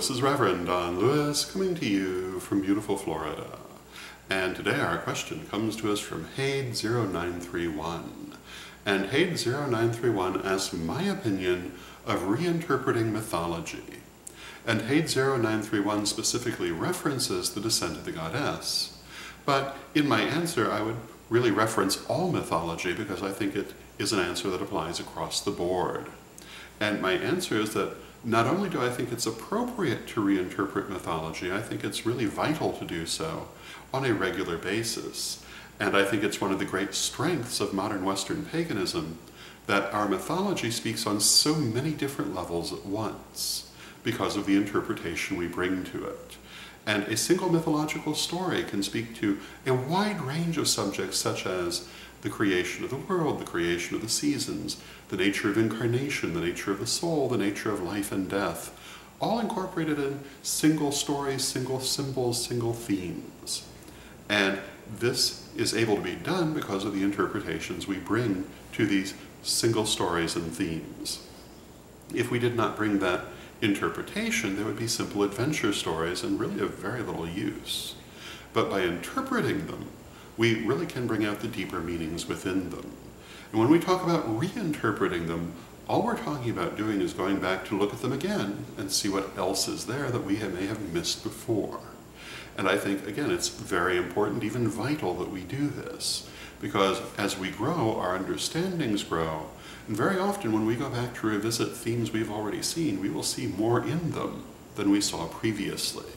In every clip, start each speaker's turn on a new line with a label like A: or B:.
A: this is Reverend Don Lewis coming to you from beautiful Florida. And today our question comes to us from Hade0931. And Hade0931 asks my opinion of reinterpreting mythology. And Hade0931 specifically references the descent of the goddess. But in my answer I would really reference all mythology because I think it is an answer that applies across the board. And my answer is that not only do I think it's appropriate to reinterpret mythology, I think it's really vital to do so on a regular basis. And I think it's one of the great strengths of modern Western paganism that our mythology speaks on so many different levels at once because of the interpretation we bring to it. And a single mythological story can speak to a wide range of subjects such as the creation of the world, the creation of the seasons, the nature of incarnation, the nature of the soul, the nature of life and death, all incorporated in single stories, single symbols, single themes. And this is able to be done because of the interpretations we bring to these single stories and themes. If we did not bring that interpretation, there would be simple adventure stories and really of very little use. But by interpreting them, we really can bring out the deeper meanings within them. And when we talk about reinterpreting them, all we're talking about doing is going back to look at them again and see what else is there that we may have missed before. And I think, again, it's very important, even vital, that we do this. Because as we grow, our understandings grow. And very often when we go back to revisit themes we've already seen, we will see more in them than we saw previously.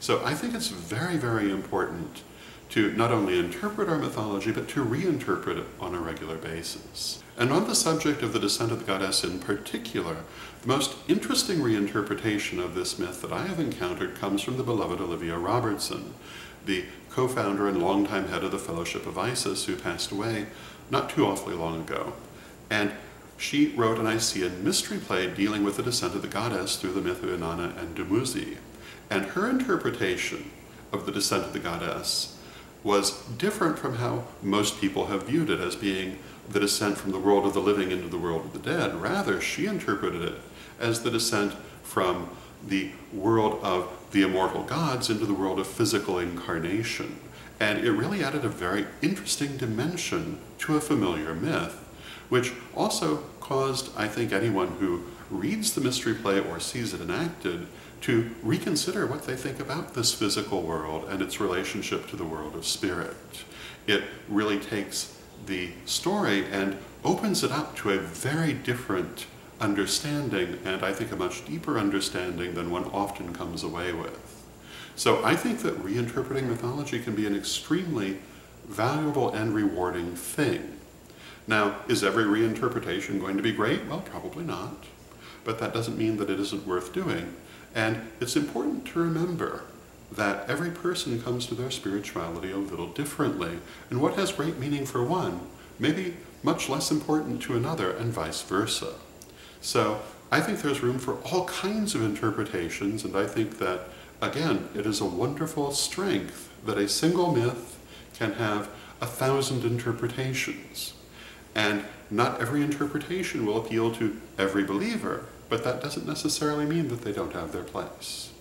A: So I think it's very, very important to not only interpret our mythology, but to reinterpret it on a regular basis. And on the subject of the descent of the goddess in particular, the most interesting reinterpretation of this myth that I have encountered comes from the beloved Olivia Robertson, the co-founder and longtime head of the Fellowship of Isis, who passed away not too awfully long ago. And she wrote an Isean mystery play dealing with the descent of the goddess through the myth of Inanna and Dumuzi. And her interpretation of the descent of the goddess was different from how most people have viewed it as being the descent from the world of the living into the world of the dead. Rather, she interpreted it as the descent from the world of the immortal gods into the world of physical incarnation. And it really added a very interesting dimension to a familiar myth, which also caused, I think, anyone who reads the mystery play or sees it enacted to reconsider what they think about this physical world and its relationship to the world of spirit. It really takes the story and opens it up to a very different understanding, and I think a much deeper understanding than one often comes away with. So I think that reinterpreting mythology can be an extremely valuable and rewarding thing. Now, is every reinterpretation going to be great? Well, probably not. But that doesn't mean that it isn't worth doing. And it's important to remember that every person comes to their spirituality a little differently, and what has great meaning for one may be much less important to another, and vice versa. So I think there's room for all kinds of interpretations, and I think that, again, it is a wonderful strength that a single myth can have 1,000 interpretations. And not every interpretation will appeal to every believer, but that doesn't necessarily mean that they don't have their place.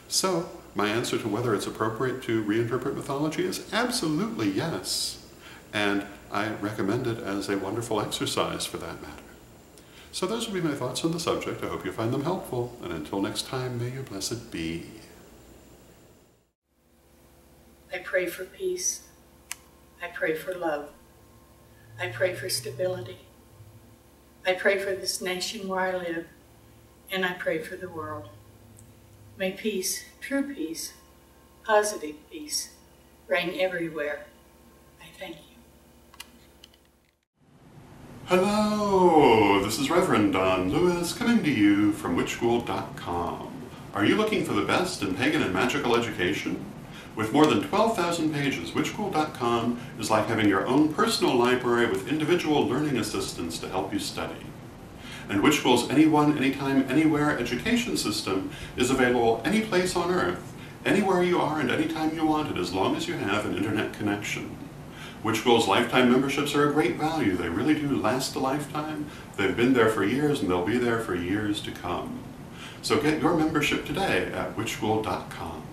A: So, my answer to whether it's appropriate to reinterpret mythology is absolutely yes, and I recommend it as a wonderful exercise for that matter. So those would be my thoughts on the subject. I hope you find them helpful, and until next time, may you blessed be.
B: I pray for peace. I pray for love. I pray for stability. I pray for this nation where I live, and I pray for the world. May peace, true peace, positive peace, reign everywhere. I thank you.
A: Hello, this is Reverend Don Lewis coming to you from witchschool.com. Are you looking for the best in pagan and magical education? With more than 12,000 pages, witchschool.com is like having your own personal library with individual learning assistants to help you study. And Witch School's Anyone, Anytime, Anywhere education system is available any place on Earth, anywhere you are and anytime you want it, as long as you have an internet connection. Witch School's lifetime memberships are a great value. They really do last a lifetime. They've been there for years and they'll be there for years to come. So get your membership today at witchschool.com.